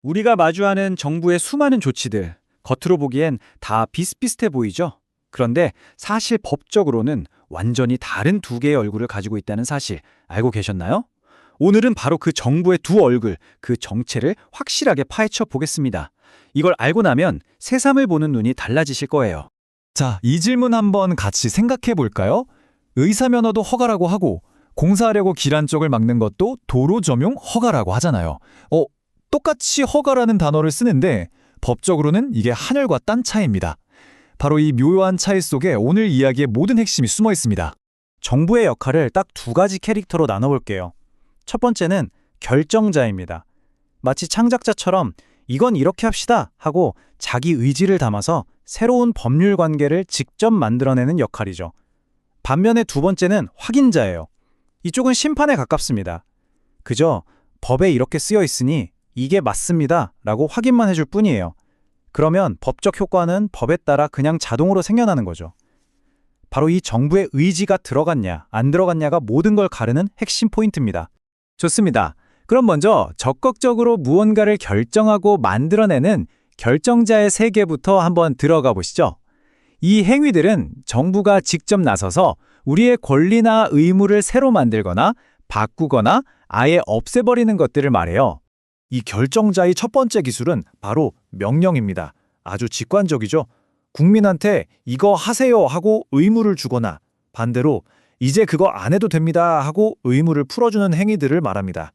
우리가 마주하는 정부의 수많은 조치들, 겉으로 보기엔 다 비슷비슷해 보이죠? 그런데 사실 법적으로는 완전히 다른 두 개의 얼굴을 가지고 있다는 사실 알고 계셨나요? 오늘은 바로 그 정부의 두 얼굴, 그 정체를 확실하게 파헤쳐 보겠습니다. 이걸 알고 나면 새삼을 보는 눈이 달라지실 거예요. 자, 이 질문 한번 같이 생각해 볼까요? 의사 면허도 허가라고 하고 공사하려고 길한 쪽을 막는 것도 도로 점용 허가라고 하잖아요. 똑같이 허가라는 단어를 쓰는데 법적으로는 이게 하늘과 딴 차이입니다. 바로 이 묘한 차이 속에 오늘 이야기의 모든 핵심이 숨어 있습니다. 정부의 역할을 딱 두 가지 캐릭터로 나눠볼게요. 첫 번째는 결정자입니다. 마치 창작자처럼 이건 이렇게 합시다 하고 자기 의지를 담아서 새로운 법률 관계를 직접 만들어내는 역할이죠. 반면에 두 번째는 확인자예요. 이쪽은 심판에 가깝습니다. 그저 법에 이렇게 쓰여 있으니 이게 맞습니다 라고 확인만 해줄 뿐이에요. 그러면 법적 효과는 법에 따라 그냥 자동으로 생겨나는 거죠. 바로 이 정부의 의지가 들어갔냐 안 들어갔냐가 모든 걸 가르는 핵심 포인트입니다. 좋습니다. 그럼 먼저 적극적으로 무언가를 결정하고 만들어내는 결정자의 세계부터 한번 들어가 보시죠. 이 행위들은 정부가 직접 나서서 우리의 권리나 의무를 새로 만들거나 바꾸거나 아예 없애버리는 것들을 말해요. 이 결정자의 첫 번째 기술은 바로 명령입니다. 아주 직관적이죠. 국민한테 이거 하세요 하고 의무를 주거나 반대로 이제 그거 안 해도 됩니다 하고 의무를 풀어주는 행위들을 말합니다.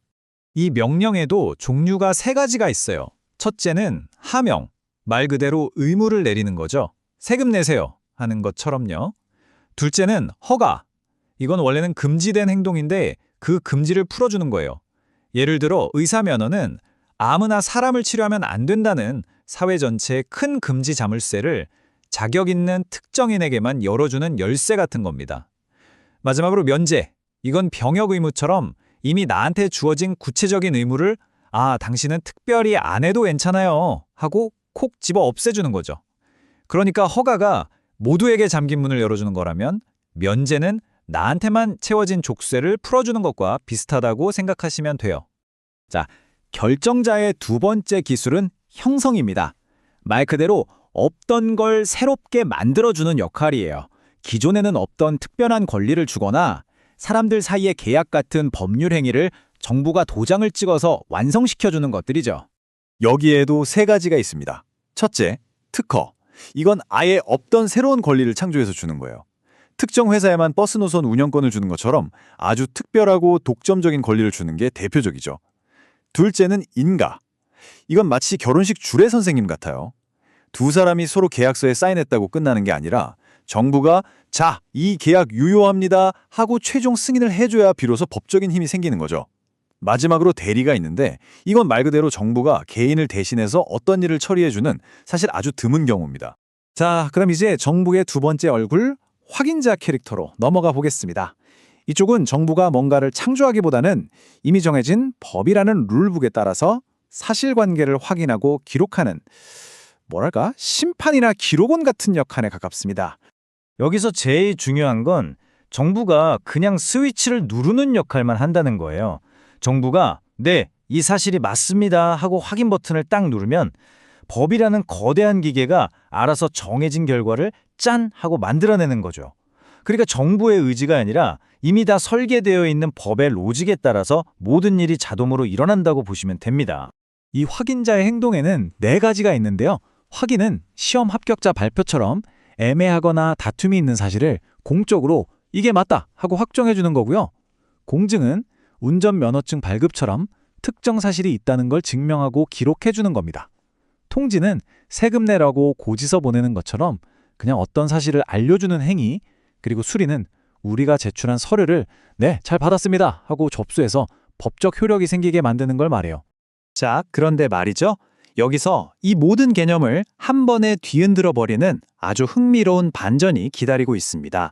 이 명령에도 종류가 세 가지가 있어요. 첫째는 하명, 말 그대로 의무를 내리는 거죠. 세금 내세요 하는 것처럼요. 둘째는 허가, 이건 원래는 금지된 행동인데 그 금지를 풀어주는 거예요. 예를 들어 의사 면허는 아무나 사람을 치료하면 안 된다는 사회 전체의 큰 금지 자물쇠를 자격 있는 특정인에게만 열어주는 열쇠 같은 겁니다. 마지막으로 면제, 이건 병역 의무처럼 이미 나한테 주어진 구체적인 의무를 당신은 특별히 안 해도 괜찮아요 하고 콕 집어 없애주는 거죠. 그러니까 허가가 모두에게 잠긴 문을 열어주는 거라면 면제는 나한테만 채워진 족쇄를 풀어주는 것과 비슷하다고 생각하시면 돼요. 자, 결정자의 두 번째 기술은 형성입니다. 말 그대로 없던 걸 새롭게 만들어주는 역할이에요. 기존에는 없던 특별한 권리를 주거나 사람들 사이의 계약 같은 법률 행위를 정부가 도장을 찍어서 완성시켜주는 것들이죠. 여기에도 세 가지가 있습니다. 첫째, 특허. 이건 아예 없던 새로운 권리를 창조해서 주는 거예요. 특정 회사에만 버스 노선 운영권을 주는 것처럼 아주 특별하고 독점적인 권리를 주는 게 대표적이죠. 둘째는 인가. 이건 마치 결혼식 주례 선생님 같아요. 두 사람이 서로 계약서에 사인했다고 끝나는 게 아니라 정부가 자, 이 계약 유효합니다 하고 최종 승인을 해줘야 비로소 법적인 힘이 생기는 거죠. 마지막으로 대리가 있는데 이건 말 그대로 정부가 개인을 대신해서 어떤 일을 처리해주는 사실 아주 드문 경우입니다. 자, 그럼 이제 정부의 두 번째 얼굴, 확인자 캐릭터로 넘어가 보겠습니다. 이쪽은 정부가 뭔가를 창조하기보다는 이미 정해진 법이라는 룰북에 따라서 사실관계를 확인하고 기록하는 심판이나 기록원 같은 역할에 가깝습니다. 여기서 제일 중요한 건 정부가 그냥 스위치를 누르는 역할만 한다는 거예요. 정부가 네, 이 사실이 맞습니다 하고 확인 버튼을 딱 누르면 법이라는 거대한 기계가 알아서 정해진 결과를 짠 하고 만들어내는 거죠. 그러니까 정부의 의지가 아니라 이미 다 설계되어 있는 법의 로직에 따라서 모든 일이 자동으로 일어난다고 보시면 됩니다. 이 확인자의 행동에는 네 가지가 있는데요. 확인은 시험 합격자 발표처럼 애매하거나 다툼이 있는 사실을 공적으로 이게 맞다 하고 확정해 주는 거고요. 공증은 운전면허증 발급처럼 특정 사실이 있다는 걸 증명하고 기록해 주는 겁니다. 통지는 세금 내라고 고지서 보내는 것처럼 그냥 어떤 사실을 알려주는 행위, 그리고 수리는 우리가 제출한 서류를 네, 잘 받았습니다 하고 접수해서 법적 효력이 생기게 만드는 걸 말해요. 자, 그런데 말이죠. 여기서 이 모든 개념을 한 번에 뒤흔들어 버리는 아주 흥미로운 반전이 기다리고 있습니다.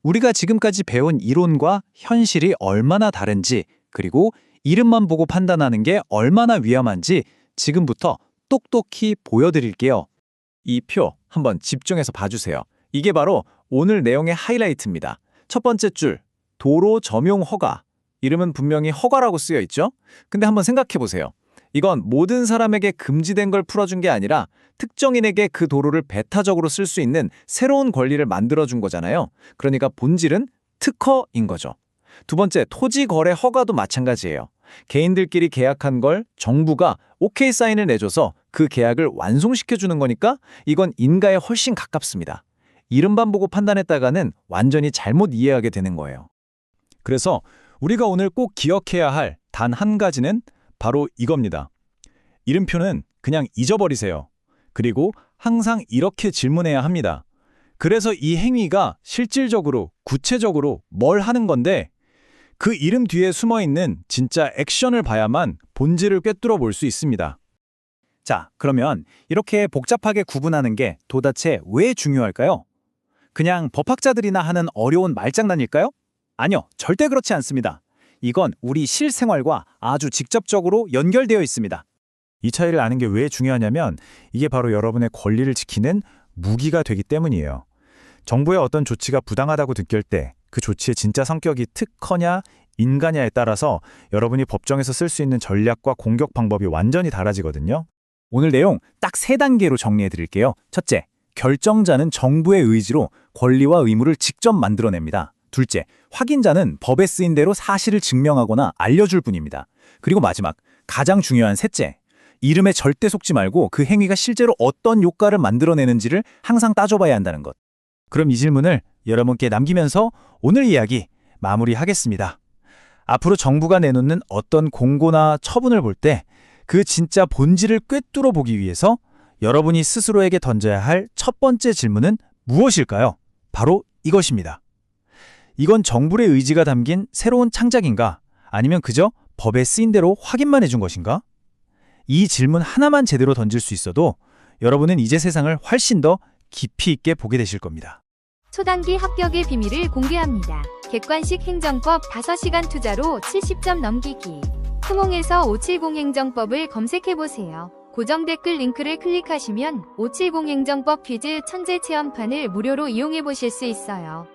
우리가 지금까지 배운 이론과 현실이 얼마나 다른지, 그리고 이름만 보고 판단하는 게 얼마나 위험한지 지금부터 똑똑히 보여드릴게요. 이 표 한번 집중해서 봐주세요. 이게 바로 오늘 내용의 하이라이트입니다. 첫 번째 줄, 도로 점용 허가. 이름은 분명히 허가라고 쓰여 있죠? 근데 한번 생각해 보세요. 이건 모든 사람에게 금지된 걸 풀어준 게 아니라 특정인에게 그 도로를 배타적으로 쓸 수 있는 새로운 권리를 만들어준 거잖아요. 그러니까 본질은 특허인 거죠. 두 번째, 토지 거래 허가도 마찬가지예요. 개인들끼리 계약한 걸 정부가 오케이 사인을 내줘서 그 계약을 완송시켜주는 거니까 이건 인가에 훨씬 가깝습니다. 이름만 보고 판단했다가는 완전히 잘못 이해하게 되는 거예요. 그래서 우리가 오늘 꼭 기억해야 할 단 한 가지는 바로 이겁니다. 이름표는 그냥 잊어버리세요. 그리고 항상 이렇게 질문해야 합니다. 그래서 이 행위가 실질적으로, 구체적으로 뭘 하는 건데 그 이름 뒤에 숨어있는 진짜 액션을 봐야만 본질을 꿰뚫어 볼 수 있습니다. 자, 그러면 이렇게 복잡하게 구분하는 게 도대체 왜 중요할까요? 그냥 법학자들이나 하는 어려운 말장난일까요? 아니요, 절대 그렇지 않습니다. 이건 우리 실생활과 아주 직접적으로 연결되어 있습니다. 이 차이를 아는 게 왜 중요하냐면 이게 바로 여러분의 권리를 지키는 무기가 되기 때문이에요. 정부의 어떤 조치가 부당하다고 느낄 때 그 조치의 진짜 성격이 특허냐 인가냐에 따라서 여러분이 법정에서 쓸 수 있는 전략과 공격 방법이 완전히 달라지거든요. 오늘 내용 딱 3단계로 정리해 드릴게요. 첫째, 결정자는 정부의 의지로 권리와 의무를 직접 만들어냅니다. 둘째, 확인자는 법에 쓰인 대로 사실을 증명하거나 알려줄 뿐입니다. 그리고 마지막, 가장 중요한 셋째, 이름에 절대 속지 말고 그 행위가 실제로 어떤 효과를 만들어내는지를 항상 따져봐야 한다는 것. 그럼 이 질문을 여러분께 남기면서 오늘 이야기 마무리하겠습니다. 앞으로 정부가 내놓는 어떤 공고나 처분을 볼 때 그 진짜 본질을 꿰뚫어 보기 위해서 여러분이 스스로에게 던져야 할 첫 번째 질문은 무엇일까요? 바로 이것입니다. 이건 정부의 의지가 담긴 새로운 창작인가? 아니면 그저 법에 쓰인 대로 확인만 해준 것인가? 이 질문 하나만 제대로 던질 수 있어도 여러분은 이제 세상을 훨씬 더 깊이 있게 보게 되실 겁니다. 초단기 합격의 비밀을 공개합니다. 객관식 행정법 5시간 투자로 70점 넘기기. 쿠몽에서 570 행정법을 검색해보세요. 고정 댓글 링크를 클릭하시면 570 행정법 퀴즈 천재 체험판을 무료로 이용해보실 수 있어요.